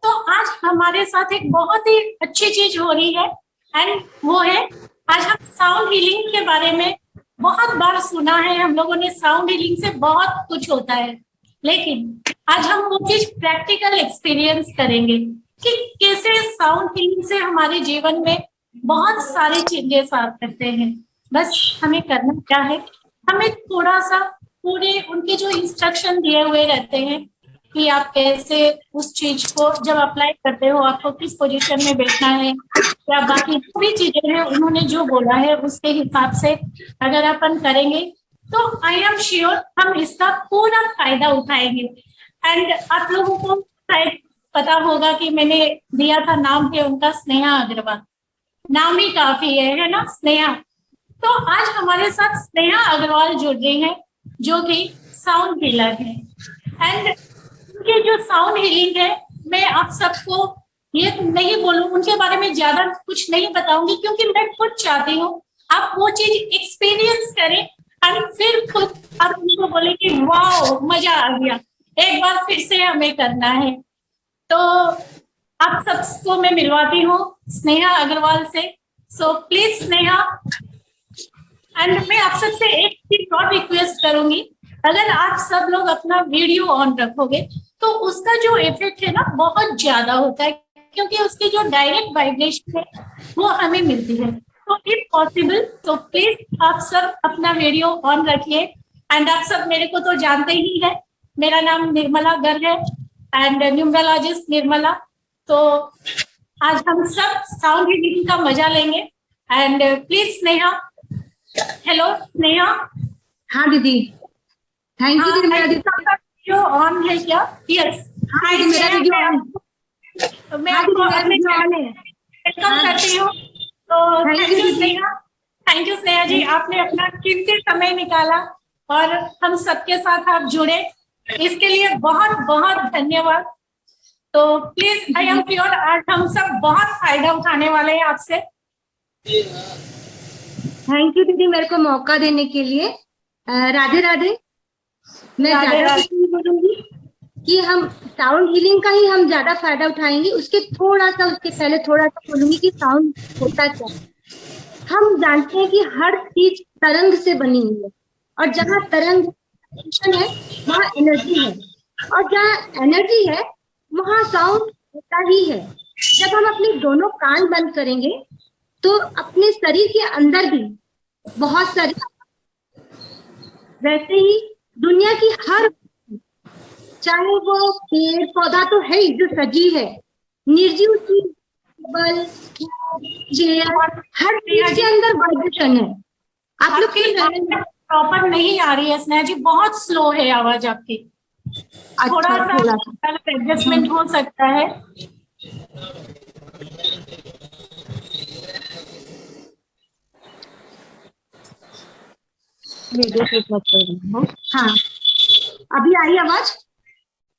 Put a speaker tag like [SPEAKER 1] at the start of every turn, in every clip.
[SPEAKER 1] तो आज हमारे साथ एक बहुत ही अच्छी चीज हो रही है एंड वो है, आज हम साउंड हीलिंग के बारे में बहुत बार सुना है हम लोगों ने, साउंड हीलिंग से बहुत कुछ होता है, लेकिन आज हम वो चीज प्रैक्टिकल एक्सपीरियंस करेंगे कि कैसे साउंड हीलिंग से हमारे जीवन में बहुत सारे चेंजेस आ सकते हैं। बस हमें करना क्या है, हमें थोड़ा सा पूरे उनके जो इंस्ट्रक्शन दिए हुए रहते हैं कि आप कैसे उस चीज को जब अप्लाई करते हो आपको किस पोजीशन में बैठना है या बाकी जो भी चीजें हैं उन्होंने जो बोला है उसके हिसाब से अगर अपन करेंगे तो आई एम श्योर हम इसका पूरा फायदा उठाएंगे। एंड आप लोगों को शायद पता होगा कि मैंने दिया था, नाम है उनका स्नेहा अग्रवाल, नाम ही काफी है ना स्नेहा। तो आज हमारे साथ स्नेहा अग्रवाल जुड़ रही हैं जो कि साउंड हीलर है एंड उनके जो साउंड हीलिंग है मैं आप सबको ये नहीं बोलूं, उनके बारे में ज्यादा कुछ नहीं बताऊंगी क्योंकि मैं खुद चाहती हूँ आप वो चीज एक्सपीरियंस करें और फिर खुद आप उनको बोले कि वाओ मजा आ गया, एक बार फिर से हमें करना है। तो आप सबको मैं मिलवाती हूँ स्नेहा अग्रवाल से। सो प्लीज स्नेहा, एंड मैं आप सबसे एक चीज और रिक्वेस्ट करूंगी, अगर आप सब लोग अपना वीडियो ऑन रखोगे तो उसका जो इफेक्ट है ना बहुत ज्यादा होता है क्योंकि उसकी जो डायरेक्ट वाइब्रेशन है वो हमें मिलती है। तो इफ पॉसिबल तो प्लीज आप सब अपना वीडियो ऑन रखिए। एंड आप सब मेरे को तो जानते ही है, मेरा नाम निर्मला गर्ग है एंड न्यूमरोलॉजिस्ट निर्मला। तो आज हम सब साउंड हीलिंग का मजा लेंगे and please Sneha. Hello Sneha.
[SPEAKER 2] हाँ दीदी, थैंक यू दीदी। मेरा
[SPEAKER 1] वीडियो ऑन है क्या? यस,
[SPEAKER 2] हाय मेरा वीडियो ऑन।
[SPEAKER 1] मैं आपको वेलकम करती हूँ। तो thank you Sneha, thank you Sneha ji, आपने अपना कीमती समय निकाला और हम सबके साथ आप जुड़े, इसके लिए बहुत बहुत धन्यवाद। तो प्लीज आई एम श्योर आज हम सब बहुत फायदा उठाने वाले हैं आपसे।
[SPEAKER 2] थैंक यू दीदी मेरे को मौका देने के लिए। राधे राधे। मैं ज्यादा कुछ नहीं बोलूंगी कि हम साउंड हीलिंग का ही हम ज्यादा फायदा उठाएंगे, उसके पहले थोड़ा सा बोलूंगी कि साउंड होता क्या है। हम जानते हैं कि हर चीज तरंग से बनी हुई है और जहाँ तरंग है वहाँ एनर्जी है और जहाँ एनर्जी है वहाँ साउंड होता ही है। जब हम अपने दोनों कान बंद करेंगे तो अपने शरीर के अंदर भी बहुत सारी, वैसे ही दुनिया की हर, चाहे वो पेड़ पौधा तो है ही जो सजीव है, निर्जीव चीज, बल, चेयर, हर चीज के अंदर वाइब्रेशन है। आप लोग
[SPEAKER 1] प्रॉपर नहीं आ रही है स्नेहा जी, बहुत स्लो है आवाज आपकी। थोड़ा सा एडजस्टमेंट हो सकता है।
[SPEAKER 2] हाँ अभी आई आवाज?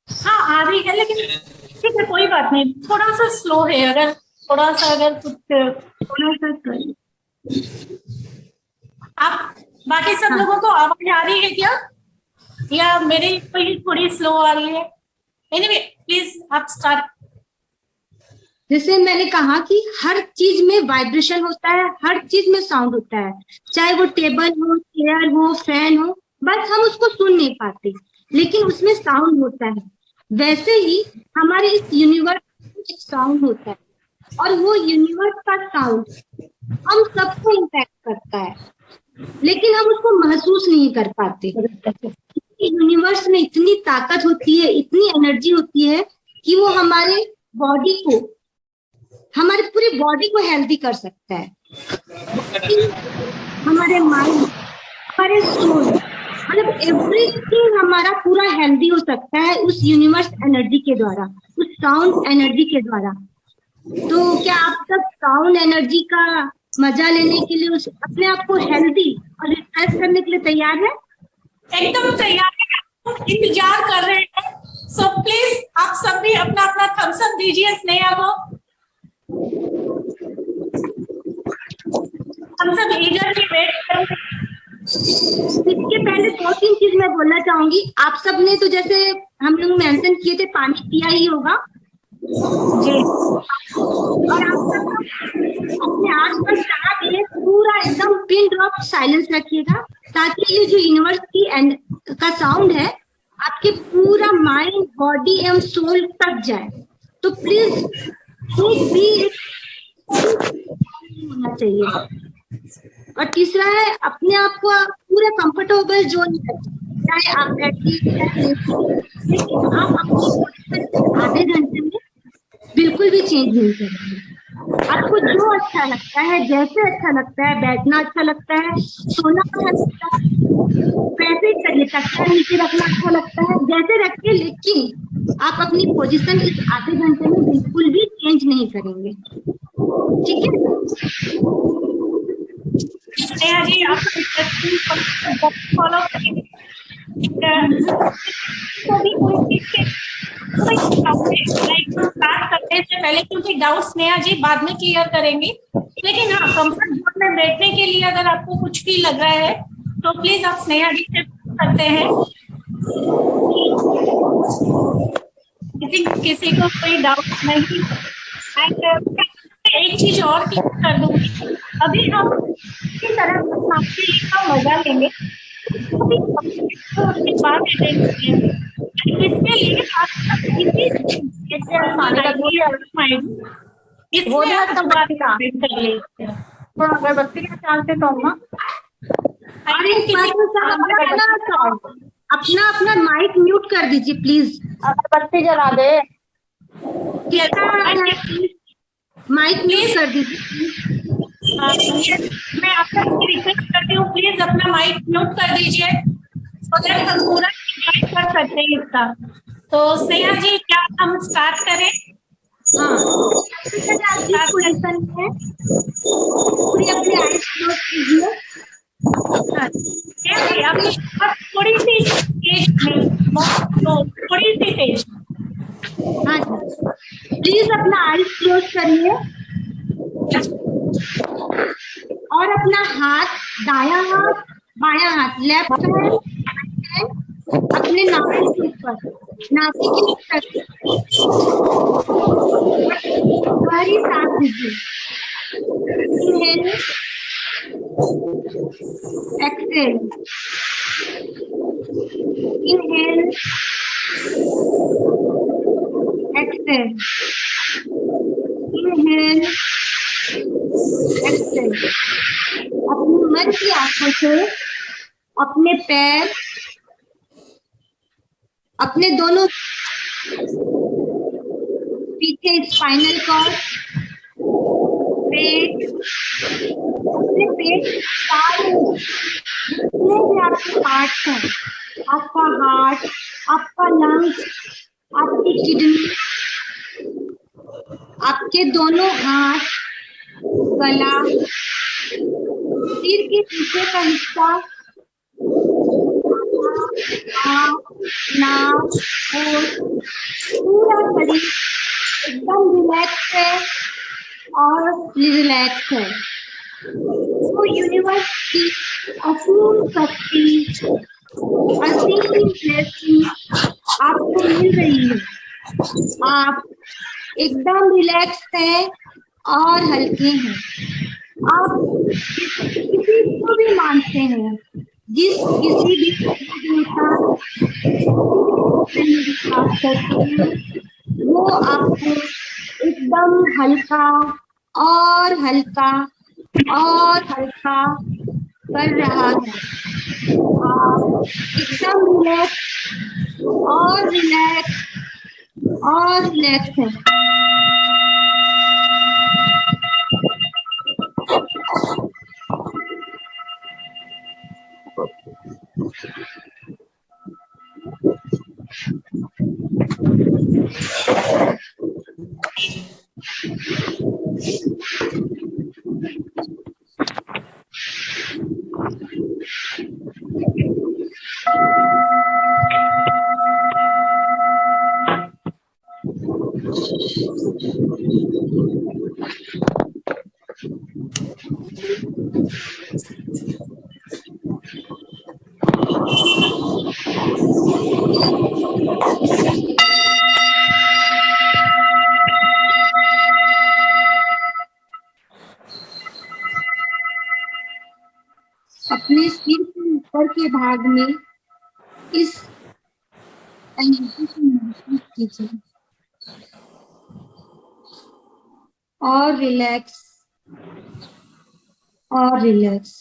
[SPEAKER 1] हाँ आ रही है, लेकिन ठीक है कोई बात नहीं, थोड़ा सा स्लो है। अगर थोड़ा सा अगर कुछ थोड़ा सा आप बाकी सब लोगों को आवाज आ रही है क्या या मेरी थोड़ी स्लो आ रही है? एनीवे प्लीज आप स्टार्ट।
[SPEAKER 2] जैसे मैंने कहा कि हर चीज में वाइब्रेशन होता है, हर चीज में साउंड होता है, चाहे वो टेबल हो, चेयर हो, फैन हो, बस हम उसको सुन नहीं पाते लेकिन उसमें साउंड होता है। वैसे ही हमारे इस यूनिवर्स में एक साउंड होता है और वो यूनिवर्स का साउंड हम सबको इम्पैक्ट करता है लेकिन हम उसको महसूस नहीं कर पाते। यूनिवर्स में इतनी ताकत होती है, इतनी एनर्जी होती है कि वो हमारे बॉडी को, हमारे पूरी बॉडी को हेल्दी कर सकता है। हमारे माइंड, हमारे सोल, मतलब एवरीथिंग हमारा पूरा हेल्दी हो सकता है उस यूनिवर्स एनर्जी के द्वारा, उस साउंड एनर्जी के द्वारा। तो क्या आप सब साउंड एनर्जी का मजा लेने के लिए, उस अपने आप को हेल्दी और रिफ्रेश करने के लिए तैयार है?
[SPEAKER 1] एकदम तैयार है, इंतजार कर रहे हैं। सो प्लीज आप सब भी अपना अपना थम्स अप दीजिए स्नेहा को। हम सब ईगरली वेट करेंगे।
[SPEAKER 2] इसके पहले 2-3 चीज मैं बोलना चाहूंगी। आप सब ने तो जैसे हम लोग मेंशन किए थे पानी पिया ही होगा,
[SPEAKER 1] जी
[SPEAKER 2] और आप अपने आसपास जहाँ भी है पूरा एकदम पिन ड्रॉप साइलेंस रखिएगा, ताकि ये जो यूनिवर्स की एंड का साउंड है आपके पूरा माइंड बॉडी एवं सोल तक जाए। तो प्लीज एक भी होना चाहिए। और तीसरा है अपने आप को पूरा कंफर्टेबल जोन में रखिए, चाहे आप बैठिए चाहे लेटिए, लेकिन आप अपनी पोजीशन आधे घंटे में बिल्कुल भी चेंज नहीं करेंगे। आपको जो अच्छा लगता है, जैसे अच्छा लगता है, बैठना अच्छा लगता है, सोना अच्छा लगता है, वैसे ही करिए। तकिया नीचे रखना अच्छा लगता है, जैसे रखिए, लेकिन आप अपनी पोजीशन इस आधे घंटे में बिल्कुल भी चेंज नहीं करेंगे। ठीक है?
[SPEAKER 1] स्नेहा जी, आप फॉलो करेंगे कभी कोई चीज स्टार्ट करने से पहले, क्योंकि डाउट स्नेहा जी बाद में क्लियर करेंगी, लेकिन हाँ कंफर्ट जोन में बैठने के लिए अगर आपको कुछ भी लग रहा है तो प्लीज आप स्नेहा जी से करते हैं। किसी को कोई डाउट नहीं। एंड एक चीज और क्लियर कर दूंगी, अभी हम की तरह सामने का मजा लेंगे, अभी उसके बाद अटेंड करेंगे। इसके लिए आप इसमें आप कर लीजिए।
[SPEAKER 3] थोड़ा अगरबत्ती का चांस है तो अम्मा।
[SPEAKER 2] और एक बात अपना अपना माइक म्यूट कर दीजिए प्लीज।
[SPEAKER 3] अगरबत्ती जला दे।
[SPEAKER 2] माइक म्यूट कर दीजिए।
[SPEAKER 1] मैं आपसे रिक्वेस्ट करती हूँ, प्लीज अपना माइक म्यूट कर दीजिए, सो दैट हम पूरा एंजॉय कर सकते हैं इसका। तो स्नेहा जी, क्या हम स्टार्ट करें?
[SPEAKER 2] हाँ, पोजीशन में पूरी अपनी आईज क्लोज कीजिए।
[SPEAKER 1] अपनी थोड़ी सी तेज थोड़ी सी तेज।
[SPEAKER 2] हाँ जी, प्लीज अपना आईज क्लोज करिए और अपना हाथ, दायां हाथ, बायां हाथ, लेफ्ट हैंड अपने नाभि के ऊपर, नाभि के ऊपर गहरी सांस लीजिए। Inhale, exhale, inhale, exhale, inhale, exhale. अपने मन की आंखों से अपने पैर, अपने दोनों पीछे स्पाइनल कॉर्ड, पेट, अपने पेट सारे जितने भी आपके पार्ट्स हैं, आपका हार्ट, आपका लंग्स, आपकी किडनी, आपके दोनों हाथ, गला, सिर के पीछे का हिस्सा, नाक, होंठ, पूरा शरीर एकदम रिलैक्स है और रिलैक्स है। तो यूनिवर्स की असीम शक्ति, असीम ब्लेसिंग आपको मिल रही है। आप एकदम रिलैक्स हैं और हल्के हैं। आप किसी को भी मानते हैं, किसी भी देवता विश्वास करते हैं, वो आपको एकदम हल्का और हल्का और हल्का कर रहा है। आप एकदम रिलैक्स और रिलैक्स और रिलैक्स है। ऊपर के भाग में इस एनर्जी को महसूस कीजिए और रिलैक्स और रिलैक्स।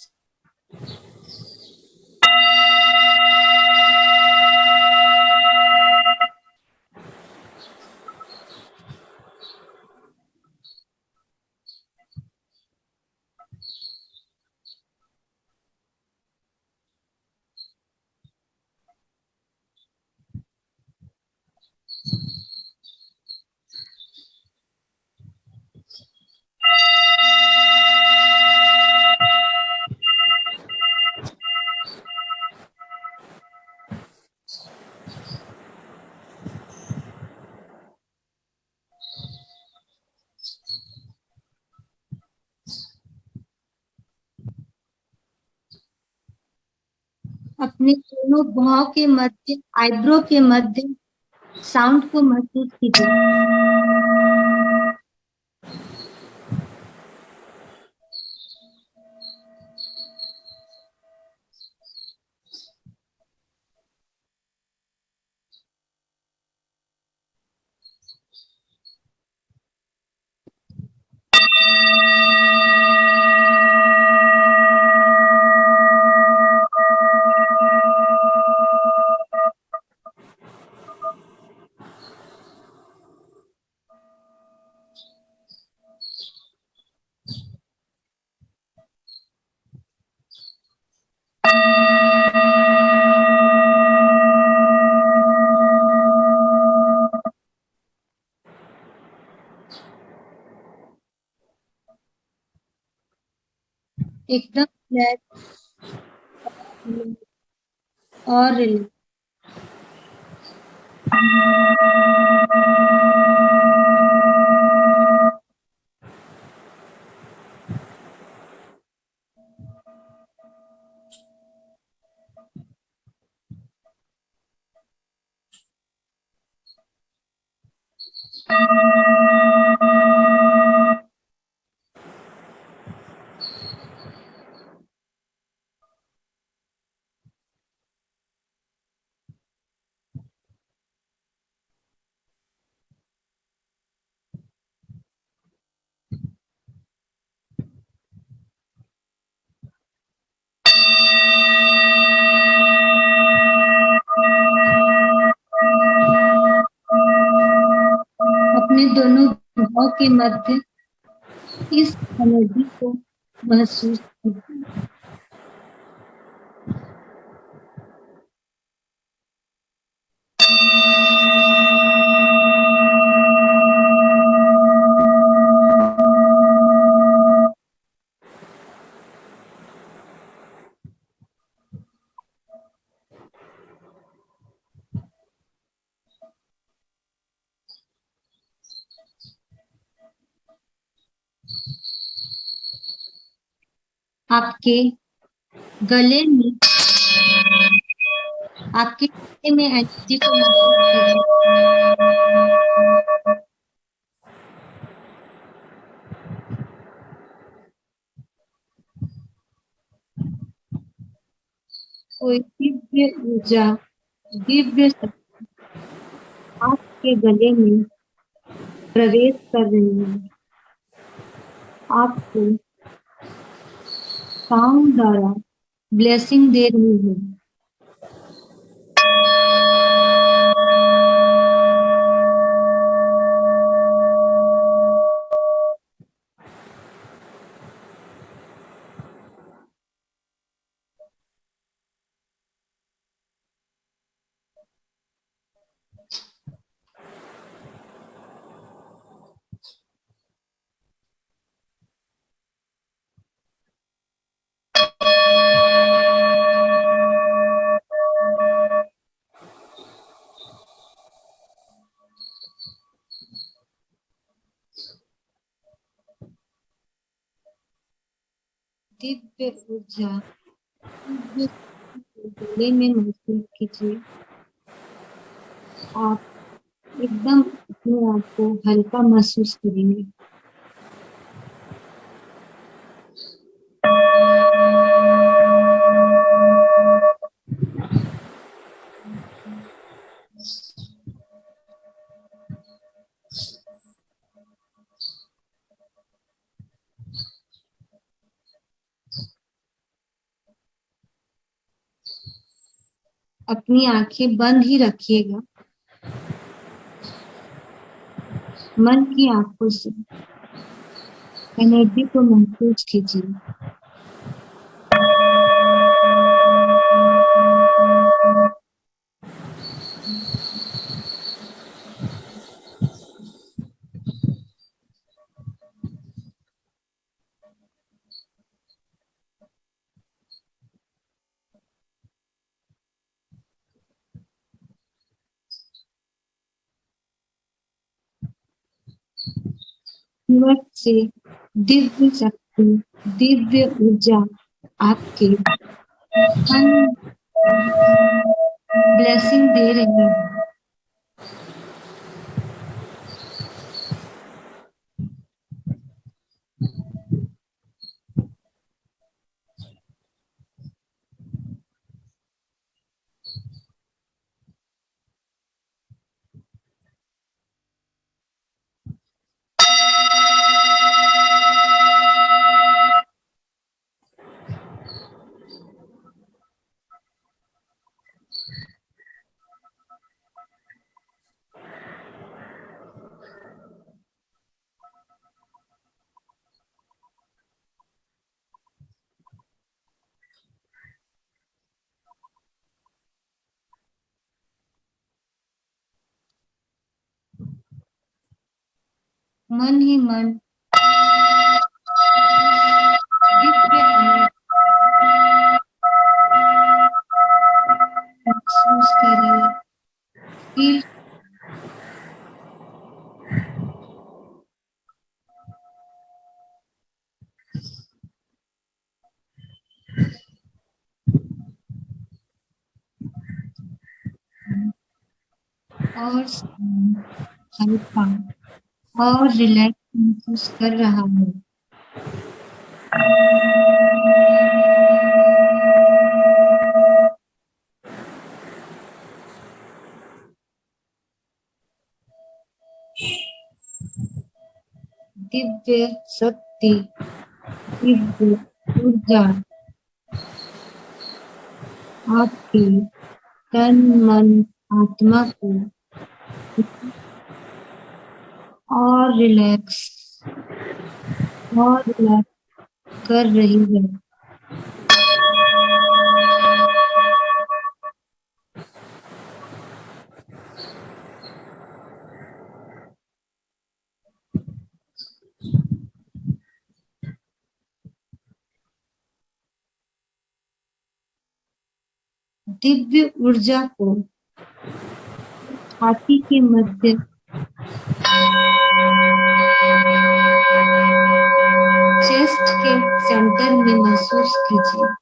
[SPEAKER 2] अपने दोनों भौं के मध्य, आईब्रो के मध्य साउंड को महसूस कीजिए। एकदम रिलैक्स और रिलैक्स। अपने दोनों भौं के मध्य इस एनर्जी को महसूस कीजिए। आपके गले में एनर्जी को महसूस कीजिए। कोई दिव्य ऊर्जा, दिव्य शक्ति आपके गले में प्रवेश कर रही है, आपको साउंड द्वारा ब्लेसिंग दे रही है। दिव्य ऊर्जा, दिव्य गले में महसूस कीजिए। आप एकदम अपने आप को हल्का महसूस करेंगे। अपनी आंखें बंद ही रखिएगा। मन की आंखों से एनर्जी को महसूस कीजिए। ईश्वर से दिव्य शक्ति, दिव्य ऊर्जा आपके ब्लेसिंग दे रही है। मन ही मन दिव्य महसूस करिए। फील और हल्का और रिलैक्स महसूस कर रहा है। दिव्य शक्ति, दिव्य ऊर्जा आपके तन मन आत्मा को और रिलैक्स कर रही है। दिव्य ऊर्जा को छाती के मध्य चेस्ट के सेंटर में महसूस कीजिए।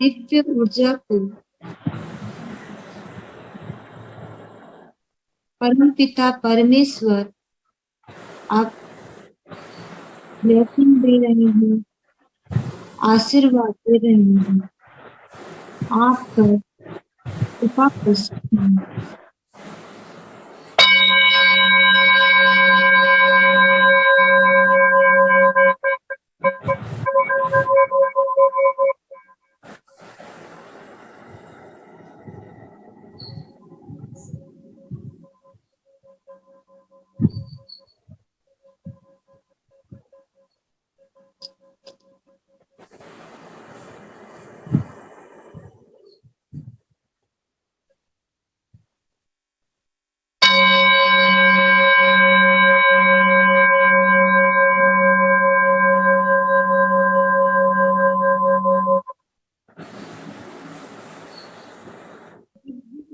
[SPEAKER 2] दिव्य ऊर्जा को परमपिता परमेश्वर आप ब्लेसिंग दे रहे हैं, आशीर्वाद दे रहे हैं, आप पर कृपा कर सकते हैं।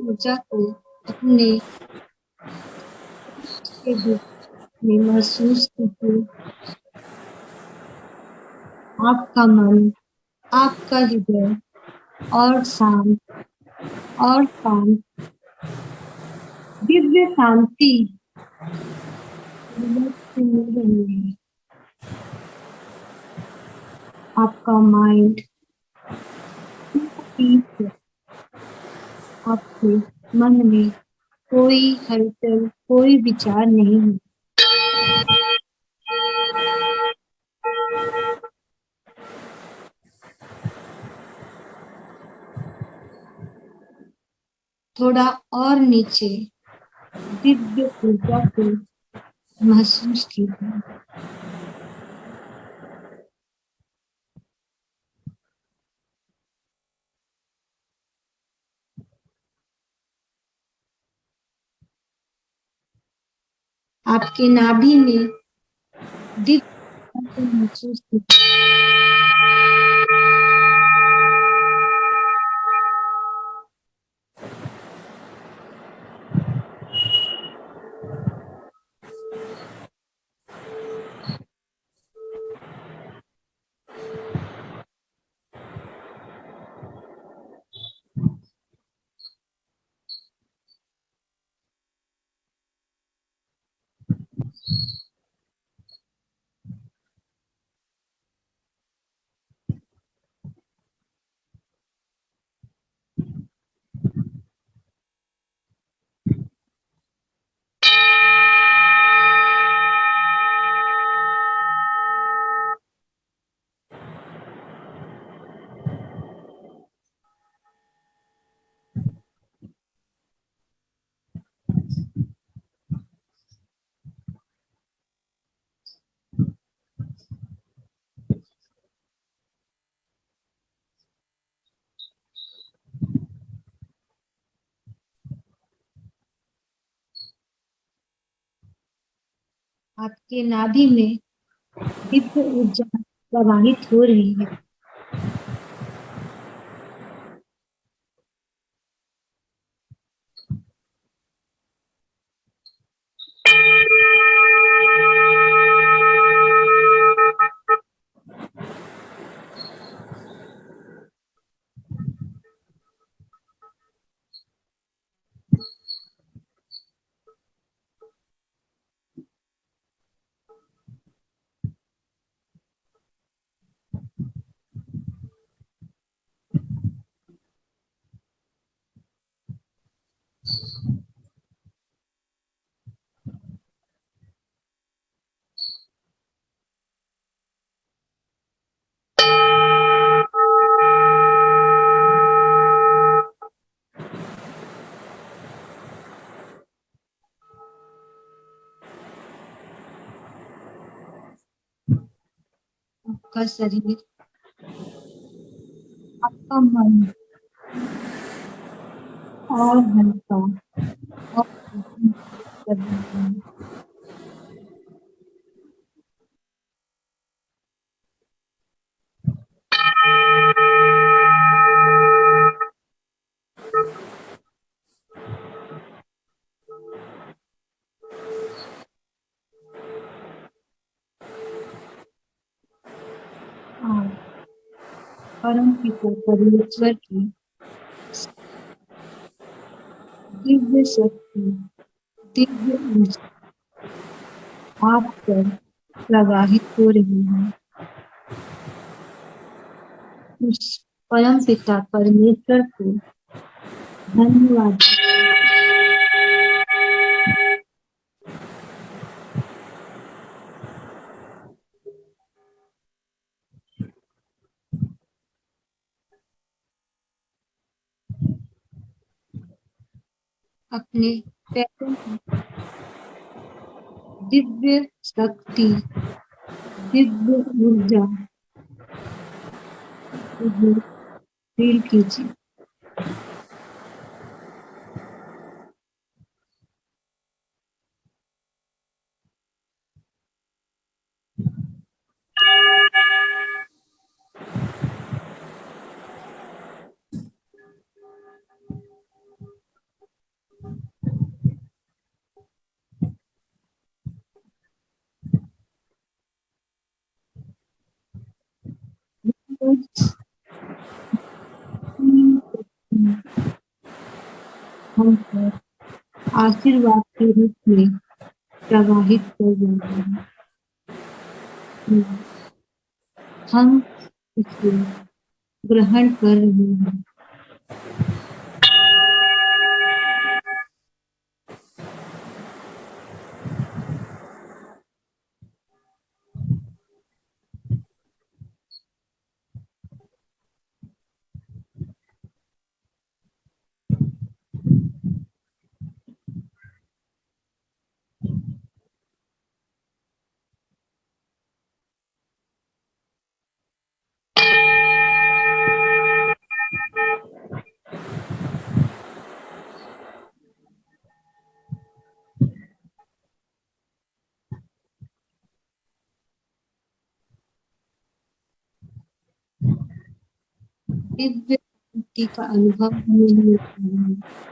[SPEAKER 2] ऊर्जा को अपने में महसूस कीजिए। आपका मन आपका हृदय और शांत और शांत, दिव्य शांति रिलैक्स में रहिए। आपका माइंड पीस है। आपके मन में कोई हलचल, कोई विचार नहीं है। थोड़ा और नीचे दिव्य ऊर्जा को महसूस कीजिए। आपके नाभि में दिव्य ऊर्जा को महसूस कीजिए। आपके नाभि में दिव्य ऊर्जा प्रवाहित हो रही है। आपका शरीर, आपका मन और हल्का और कर रहा है। आप परम पिता परमेश्वर की दिव्य शक्ति, दिव्य ऊर्जा आप पर प्रवाहित हो रही है। उस परम पिता परमेश्वर को धन्यवाद। अपने पैरों की दिव्य शक्ति, दिव्य ऊर्जा फील कीजिए। हम पर आशीर्वाद के रूप में प्रवाहित कर रहे हैं। हम इसे ग्रहण कर रहे हैं। दिव्य मुक्ति का अनुभव हमें मिलता है।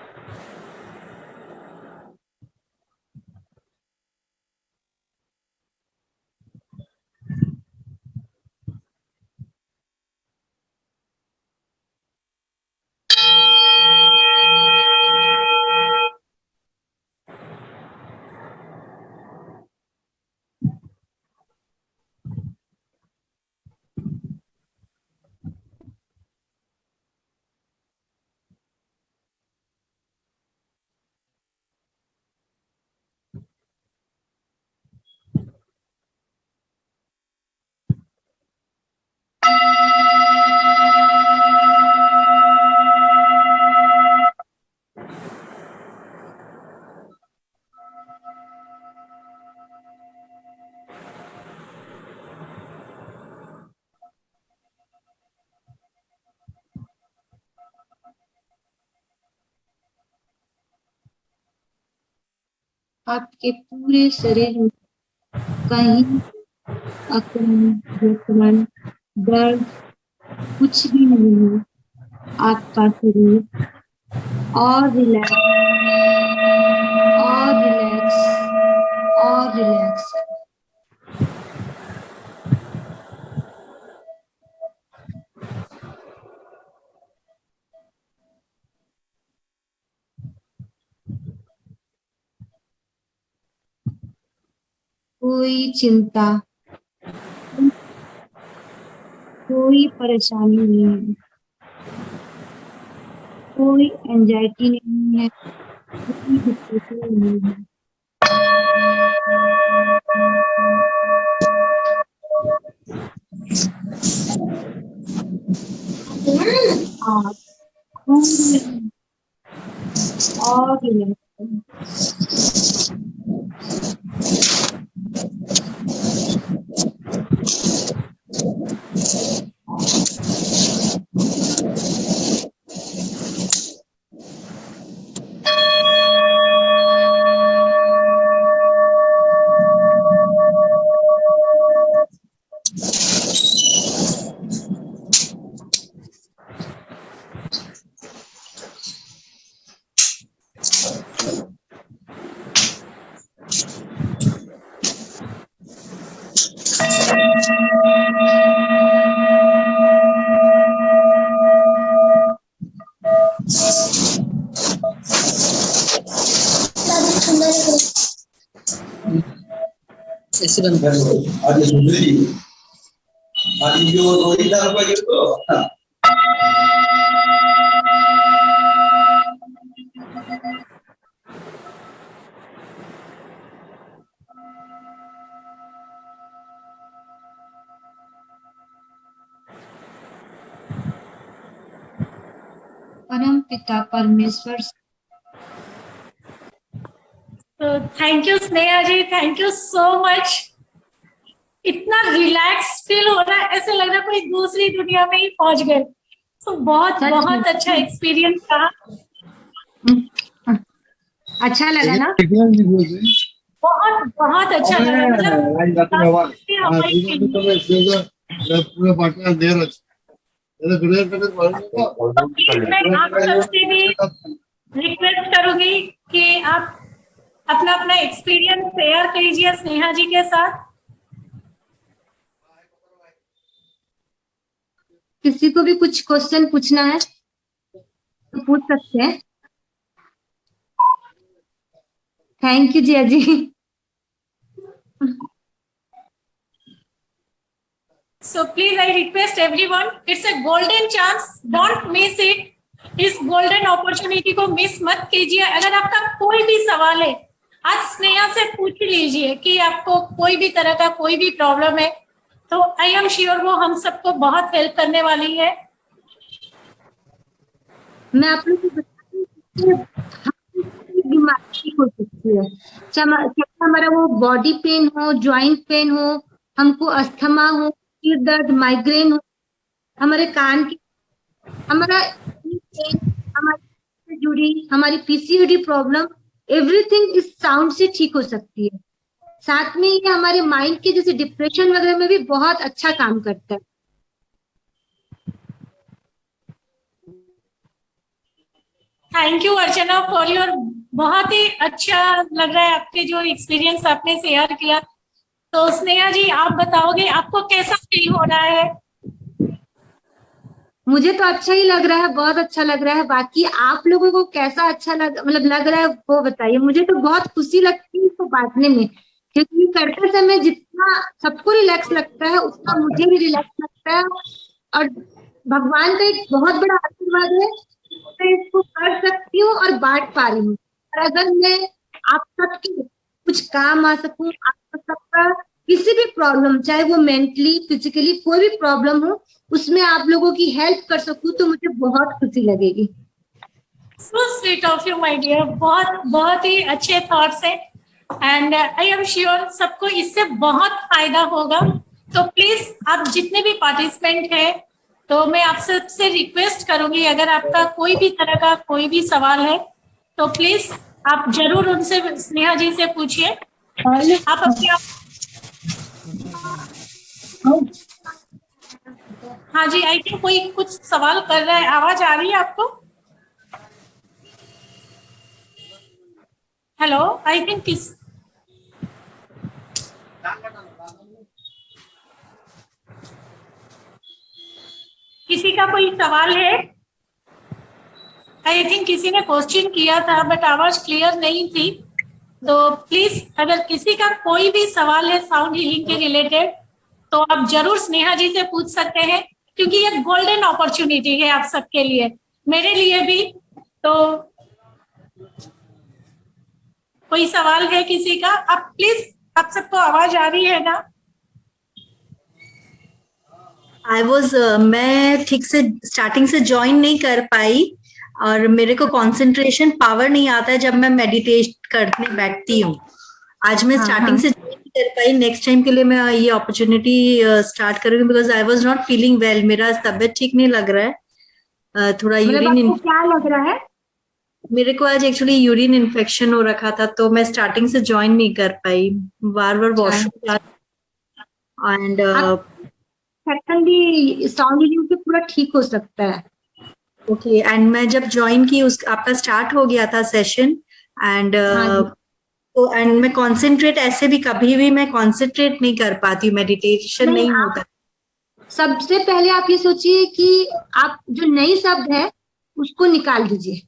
[SPEAKER 2] आपके पूरे शरीर में कहीं अकड़न, दर्द कुछ भी नहीं है। आपका शरीर और रिलैक्स और रिलैक्स और रिलैक्स। कोई चिंता, कोई परेशानी नहीं है, कोई एंजाइटी नहीं है, कोई डिप्रेशन नहीं है। आप खूब और रिलैक्स।
[SPEAKER 4] ऐसे बंद कर लो। आज सुंदरी आज जो रोहित का जो
[SPEAKER 2] परम पिता परमेश्वर
[SPEAKER 1] तो thank you Sneha ji, thank you so much. इतना रिलैक्स फील हो रहा है, ऐसे लग रहा है कोई दूसरी दुनिया में ही पहुंच गए। तो बहुत
[SPEAKER 2] सच
[SPEAKER 1] बहुत
[SPEAKER 2] में।
[SPEAKER 1] अच्छा एक्सपीरियंस रहा।
[SPEAKER 2] अच्छा लगा ना?
[SPEAKER 1] बहुत बहुत अच्छा लगा। मतलब मैं आप सबसे भी रिक्वेस्ट करूंगी कि आप अपना अपना एक्सपीरियंस शेयर कीजिए स्नेहा जी के साथ।
[SPEAKER 2] किसी को भी कुछ क्वेश्चन पूछना है तो पूछ सकते हैं। Thank you Jiya ji.
[SPEAKER 1] So please, I request everyone, it's a golden chance, don't miss it. इस गोल्डन अपॉर्चुनिटी को मिस मत कीजिए। अगर आपका कोई भी सवाल है, आज स्नेहा से पूछ लीजिए कि आपको कोई भी तरह का कोई भी प्रॉब्लम है, तो आई एम श्योर वो हम सबको बहुत हेल्प करने वाली है।
[SPEAKER 2] मैं आप लोग को बता दूं कि बीमारी ठीक हो सकती है, चाहे हमारा वो बॉडी पेन हो, जॉइंट पेन हो, हमको अस्थमा हो, सिर दर्द, माइग्रेन हो, हमारे कान की, हमारा पेन, हमारी जुड़ी, हमारी पीसीओडी प्रॉब्लम, एवरीथिंग इस साउंड से ठीक हो सकती है। साथ में ये हमारे माइंड के जैसे डिप्रेशन वगैरह में भी बहुत अच्छा काम करता है।
[SPEAKER 1] Thank you Archana for your, बहुत ही अच्छा लग रहा है आपके जो एक्सपीरियंस आपने शेयर किया। तो स्नेहा जी, आप बताओगे आपको कैसा फील हो रहा है?
[SPEAKER 2] मुझे तो अच्छा ही लग रहा है, बहुत अच्छा लग रहा है। बाकी आप लोगों को कैसा अच्छा लग रहा है वो बताइए। मुझे तो बहुत खुशी लगती है इसको बांटने में, क्योंकि करते समय जितना सबको रिलैक्स लगता है उतना मुझे भी रिलैक्स लगता है, और भगवान का एक बहुत बड़ा आशीर्वाद है, मैं इसको कर सकती हूँ और बांट पा रही हूँ। और अगर मैं आप सबके कुछ काम आ सकूं, आप सबका किसी भी प्रॉब्लम, चाहे वो मेंटली, फिजिकली कोई भी प्रॉब्लम हो, उसमें आप लोगों की हेल्प कर सकूं, तो मुझे बहुत खुशी लगेगी।
[SPEAKER 1] So sweet of you my dear, बहुत बहुत ही अच्छे थॉट्स हैं, एंड आई एम श्योर सबको इससे बहुत फायदा होगा। तो प्लीज आप जितने भी पार्टिसिपेंट हैं, तो मैं आप सबसे रिक्वेस्ट करूंगी, अगर आपका कोई भी तरह का कोई भी सवाल है तो प्लीज आप जरूर उनसे, स्नेहा जी से पूछिए। आप अपने हाँ जी, आई थिंक कोई कुछ सवाल कर रहा है, आवाज आ रही है आपको? हेलो, आई थिंक किसी का कोई सवाल है? आई थिंक किसी ने क्वेश्चन किया था बट आवाज क्लियर नहीं थी। तो प्लीज अगर किसी का कोई भी सवाल है साउंड हीलिंग के रिलेटेड, तो आप जरूर स्नेहा जी से पूछ सकते हैं, क्योंकि ये गोल्डन अपॉर्चुनिटी है आप सबके लिए, मेरे लिए भी। तो कोई सवाल है किसी का? आप प्लीज, आप सबको आवाज आ रही है ना?
[SPEAKER 5] मैं ठीक से स्टार्टिंग से ज्वाइन नहीं कर पाई, और मेरे को कंसंट्रेशन पावर नहीं आता है जब मैं मेडिटेट करने बैठती हूँ। आज मैं स्टार्टिंग से ज्वाइन नहीं कर पाई। नेक्स्ट टाइम के लिए मैं ये अपॉर्चुनिटी स्टार्ट करूंगी, because I was not feeling well. मेरा तबीयत ठीक नहीं लग रहा है, थोड़ा यूरिन,
[SPEAKER 2] क्या लग रहा है?
[SPEAKER 5] मेरे को आज एक्चुअली यूरिन इन्फेक्शन हो रखा था, तो मैं स्टार्टिंग से ज्वाइन नहीं कर पाई, बार बार वॉशरूम एंड
[SPEAKER 2] सेक्शन भी साउंड हीलिंग से पूरा ठीक हो सकता है।
[SPEAKER 5] ओके, एंड मैं जब ज्वाइन की उस आपका स्टार्ट हो गया था सेशन, एंड तो एंड मैं कंसंट्रेट, ऐसे भी कभी भी मैं कंसंट्रेट नहीं कर पाती हूँ, मेडिटेशन नहीं होता।
[SPEAKER 2] सबसे पहले आप ये सोचिए कि आप जो नई शब्द है उसको निकाल दीजिए।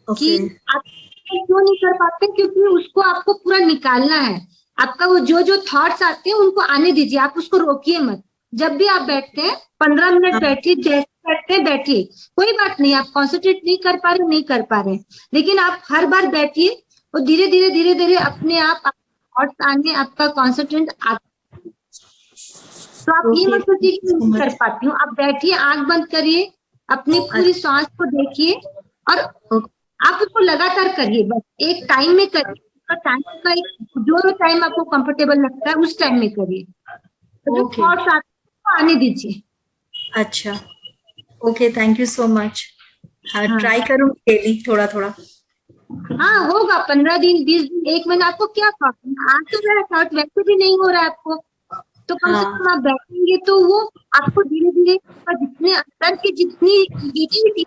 [SPEAKER 2] कि आप क्यों नहीं कर पाते, क्योंकि उसको आपको पूरा निकालना है। आपका वो जो जो थॉट्स आते हैं उनको आने दीजिए, आप उसको रोकिए मत। जब भी आप बैठते हैं 15 मिनट बैठिए, जैसे बैठते हैं बैठिए, कोई बात नहीं। आप कॉन्सेंट्रेट नहीं कर पा रहे, नहीं कर पा रहे, लेकिन आप हर बार बैठिए और धीरे धीरे धीरे धीरे अपने आप थॉट्स आने, आपका कॉन्सेंट्रेट आता। तो आप ये मत सोचिए कि नहीं कर पाती हूँ। आप बैठिए, आंख बंद करिए, अपनी पूरी सांस को देखिए और आप उसको लगातार करिए। बस एक टाइम में करिए, टाइम का जो टाइम आपको कंफर्टेबल लगता है उस टाइम में करिए। तो जो थॉट्स आते हैं आने दीजिए।
[SPEAKER 5] अच्छा, okay, thank you so much. Try करूंगी डेली थोड़ा थोड़ा।
[SPEAKER 2] हाँ होगा, 15 दिन, 20 दिन, 1 महीना। आपको क्या प्रॉब्लम? आज तो मेरा थॉट वैसे भी नहीं हो रहा है आपको, तो कम से कम आप बैठेंगे तो वो आपको धीरे धीरे जितने अंदर की जितनी नेगेटिविटी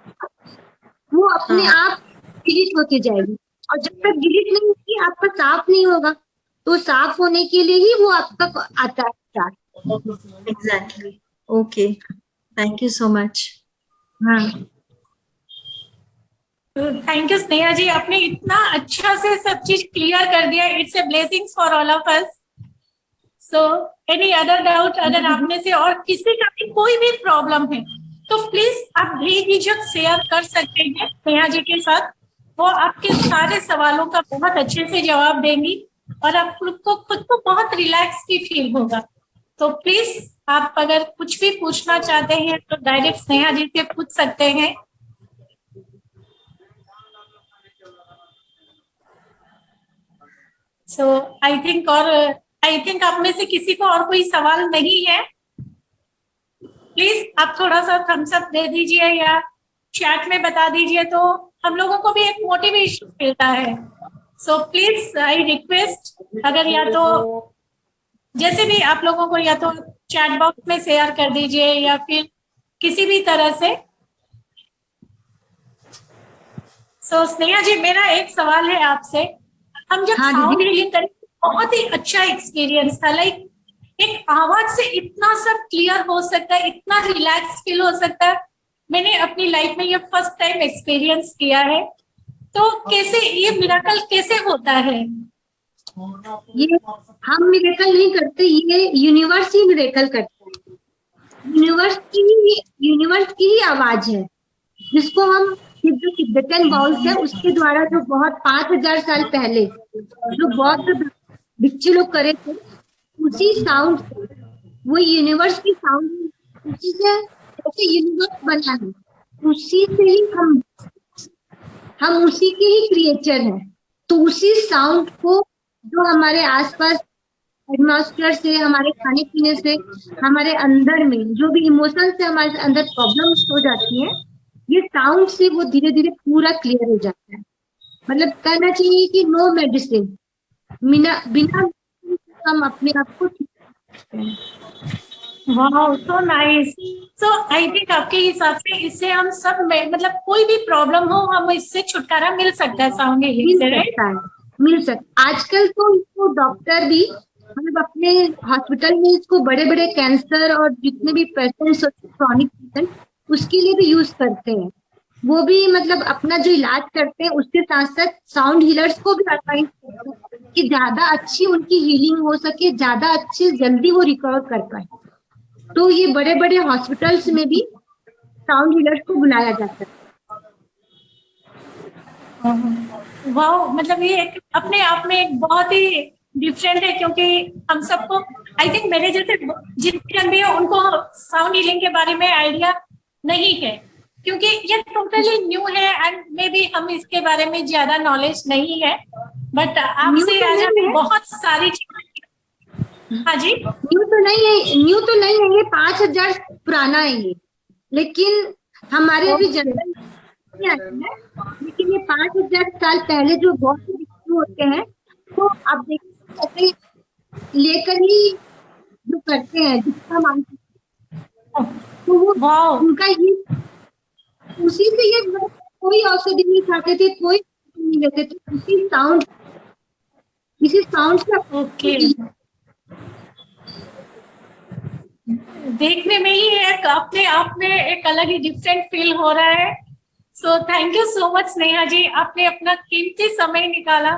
[SPEAKER 2] वो अपने आप डिलीट होती जाएगी। और जब तक डिलीट नहीं होगी आपका साफ नहीं होगा, तो साफ होने के लिए ही वो आपका आता है start.
[SPEAKER 5] Exactly, okay, thank you so much.
[SPEAKER 2] हाँ,
[SPEAKER 1] थैंक यू स्नेहा जी, आपने इतना अच्छा से सब चीज क्लियर कर दिया. It's a blessings for all of us. So any other doubt, अगर आप में से और किसी का भी कोई भी प्रॉब्लम है तो प्लीज आप बेझिझक शेयर कर सकते हैं स्नेहा जी के साथ. वो आपके सारे सवालों का बहुत अच्छे से जवाब देंगी और आप खुद को बहुत रिलैक्स भी फील होगा. तो प्लीज आप अगर कुछ भी पूछना चाहते हैं तो डायरेक्ट स्नेहा जी से पूछ सकते हैं. सो आई थिंक आप में से किसी को और कोई सवाल नहीं है. प्लीज आप थोड़ा सा थम्स अप दे दीजिए या चैट में बता दीजिए तो हम लोगों को भी एक मोटिवेशन मिलता है. सो प्लीज आई रिक्वेस्ट, अगर या तो जैसे भी आप लोगों को या तो चैट बॉक्स में शेयर कर दीजिए या फिर किसी भी तरह से. सो स्नेहा जी, मेरा एक सवाल है आपसे. हम जब
[SPEAKER 2] हाँ,
[SPEAKER 1] साउंड
[SPEAKER 2] दीदी।
[SPEAKER 1] हीलिंग करें बहुत ही अच्छा एक्सपीरियंस था. लाइक एक आवाज से इतना सब क्लियर हो सकता है, इतना रिलैक्स फील हो सकता है. मैंने अपनी लाइफ में ये फर्स्ट टाइम एक्सपीरियंस किया है. तो कैसे ये मिरेकल कैसे होता है?
[SPEAKER 2] ये हम मिरेकल नहीं करते, ये यूनिवर्स ही मिरेकल करता है. यूनिवर्स की ही आवाज है, जिसको हम जो तिब्बतन बाउल्स है उसके द्वारा जो बहुत 5000 साल पहले जो बौद्ध भिक्षु लोग करे थे, उसी साउंड से, वो यूनिवर्स की साउंड, उसी से जैसे यूनिवर्स बना है, उसी से ही हम उसी के ही क्रिएचर हैं. तो उसी साउंड को जो हमारे आसपास एटमॉस्फेयर से, हमारे खाने पीने से, हमारे अंदर में जो भी इमोशन से हमारे अंदर प्रॉब्लम्स हो जाती है, ये साउंड से वो धीरे धीरे पूरा क्लियर हो जाता है. मतलब कहना चाहिए कि नो मेडिसिन, बिना हम अपने आप को ठीक कर सकते हैं.
[SPEAKER 1] Wow, so nice. So I think आपके हिसाब से इससे हम सब में मतलब कोई भी प्रॉब्लम हो, हम इससे छुटकारा मिल सकता है साउंड हीलिंग से, राइट?
[SPEAKER 2] मिल सकता. आजकल तो इसको डॉक्टर भी मतलब अपने हॉस्पिटल में इसको बड़े बड़े कैंसर और जितने भी पेशेंट्स क्रॉनिक पेशेंट, उसके लिए भी यूज करते हैं. वो भी मतलब अपना जो इलाज करते हैं उसके साथ साथ साउंड हीलर्स को भी एडवाइस करते हैं कि ज्यादा अच्छी उनकी हीलिंग हो सके, ज्यादा अच्छी जल्दी वो रिकवर कर पाए. तो ये बड़े बड़े हॉस्पिटल्स में भी साउंड हीलर्स को बुलाया जाता है.
[SPEAKER 1] वाओ, मतलब ये एक अपने आप में एक बहुत ही डिफरेंट है, क्योंकि हम सबको आई थिंक मेरे जैसे जितने जन भी है उनको साउंड हीलिंग के बारे में आइडिया नहीं है, क्योंकि ये टोटली न्यू है एंड मे बी हम इसके बारे में ज्यादा नॉलेज नहीं है. बट आपसे आज हमें बहुत सारी चीजें. हाँ जी.
[SPEAKER 2] न्यू तो नहीं है, ये 5000 पुराना है ये, लेकिन हमारे अभी जनरल नहीं आया है. लेकिन ये 5000 साल पहले जो बौद्ध भिक्षु होते हैं, तो आप देखिए लेकर ही जो करते हैं, जिसका मानते हैं, तो वो
[SPEAKER 1] वाओ,
[SPEAKER 2] उनका ये उसी से ये कोई औषधि नहीं खाते थे, कोई नहीं लेते थे, इसी साउंड से
[SPEAKER 1] ओके. देखने में ही एक अपने आप में एक अलग ही डिफरेंट फील हो रहा है. So thank you so much Sneha ji, आपने अपना कीमती समय निकाला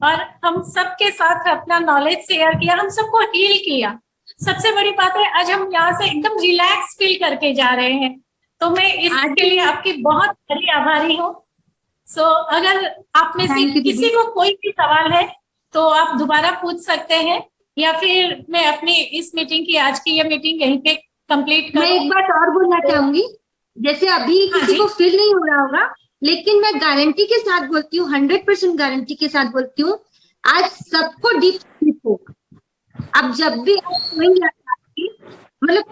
[SPEAKER 1] और हम सबके साथ अपना नॉलेज शेयर किया, हम सबको हील किया. सबसे बड़ी बात है, आज हम यहाँ से एकदम रिलैक्स फील करके जा रहे हैं. तो मैं इसके लिए आपकी बहुत बड़ी आभारी हूँ. सो अगर आप में से किसी को कोई भी सवाल है तो आप दोबारा पूछ सकते हैं, या फिर मैं अपनी इस मीटिंग की, आज की ये मीटिंग यहीं पे कंप्लीट
[SPEAKER 2] मैं
[SPEAKER 1] करूं.
[SPEAKER 2] एक बात और बोलना चाहूंगी. जैसे अभी
[SPEAKER 1] हाँ
[SPEAKER 2] किसी
[SPEAKER 1] जी.
[SPEAKER 2] को फील नहीं हो रहा होगा, लेकिन मैं गारंटी के साथ बोलती हूँ, 100% गारंटी के साथ बोलती हूँ, आज सबको डीप स्लीप होगा. अब जब भी आप सोएंगे, मतलब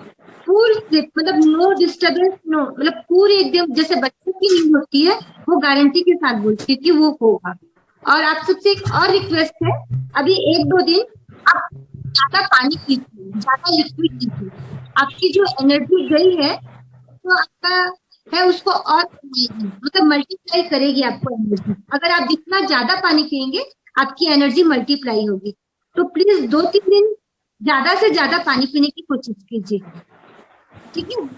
[SPEAKER 2] फुल स्लीप, मतलब नो डिस्टर्बेंस, नो, मतलब पूरी एकदम जैसे बच्चों की नींद होती है, वो गारंटी के साथ बोलती है कि वो होगा. और आप सबसे एक और रिक्वेस्ट है, अभी 1-2 दिन आप ज्यादा पानी पीजिए, ज्यादा लिक्विड पीजिए. आपकी जो एनर्जी गई है, तो आपका है उसको और मतलब मल्टीप्लाई करेगी आपको एनर्जी. अगर आप जितना ज्यादा पानी पिएंगे, आपकी एनर्जी मल्टीप्लाई होगी. तो प्लीज 2-3 दिन ज्यादा से ज्यादा पानी पीने की कोशिश कीजिए, ठीक है?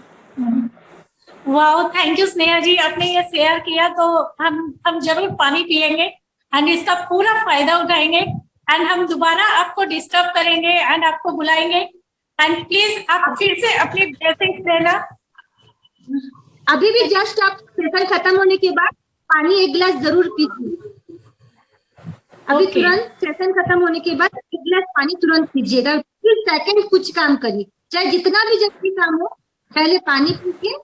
[SPEAKER 1] Wow, thank you Sneha ji, आपने ये शेयर किया तो हम जरूर पानी पिएंगे एंड इसका पूरा फायदा उठाएंगे एंड हम दोबारा आपको डिस्टर्ब करेंगे एंड आपको बुलाएंगे एंड प्लीज आप फिर से अपनी ब्लेसिंग्स देना।
[SPEAKER 2] अभी भी जस्ट आप सेशन खत्म होने के बाद पानी 1 गिलास जरूर पीजिए। अभी
[SPEAKER 1] Okay.
[SPEAKER 2] तुरंत सेशन खत्म होने के बाद 1 गिलास पानी तुरंत पीजिएगा, फिर सेकंड कुछ काम करिए, चाहे जितना भी जल्दी काम हो, पहले पानी पीजिए,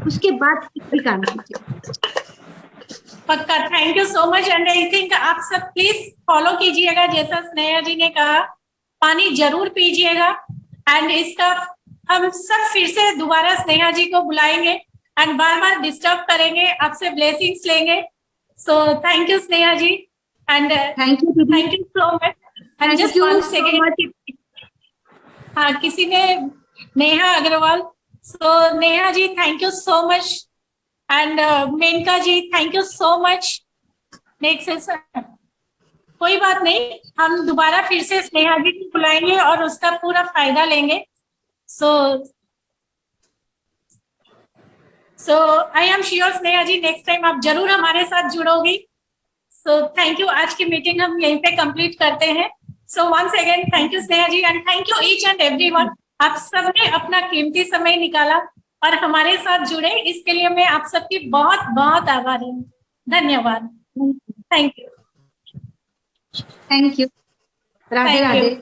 [SPEAKER 2] उसके बाद कुछ भी काम कीजिए।
[SPEAKER 1] पक्का, thank you so much and I think आप सब प्लीज फॉलो कीजिएगा जैसा स्नेहा जी ने कहा, पानी जरूर पीजिएगा एंड इसका हम सब फिर से दोबारा स्नेहा जी को बुलाएंगे एंड बार बार डिस्टर्ब करेंगे, आपसे ब्लेसिंग्स लेंगे। So thank you Sneha ji and
[SPEAKER 2] thank you दीदी।
[SPEAKER 1] Thank you so much and
[SPEAKER 2] Thank
[SPEAKER 1] just
[SPEAKER 2] you
[SPEAKER 1] one
[SPEAKER 2] so
[SPEAKER 1] second. हाँ, किसी ने Neha Agarwal, so Neha ji thank you so much and Menaka ji thank you so much. Next session, कोई बात नहीं, हम दोबारा फिर से स्नेहा जी को बुलाएंगे और उसका पूरा फायदा लेंगे। So I am sure Sneha ji next time आप जरूर हमारे साथ जुड़ोगी। सो थैंक यू, आज की मीटिंग हम यहीं पे कंप्लीट करते हैं। So once again thank you Sneha ji and thank you each and everyone. आप सबने अपना कीमती समय निकाला और हमारे साथ जुड़े, इसके लिए मैं आप सबकी बहुत बहुत आभारी हूँ। धन्यवाद, thank you.
[SPEAKER 2] Thank you. Radhe
[SPEAKER 1] Thank you.
[SPEAKER 2] Radhe.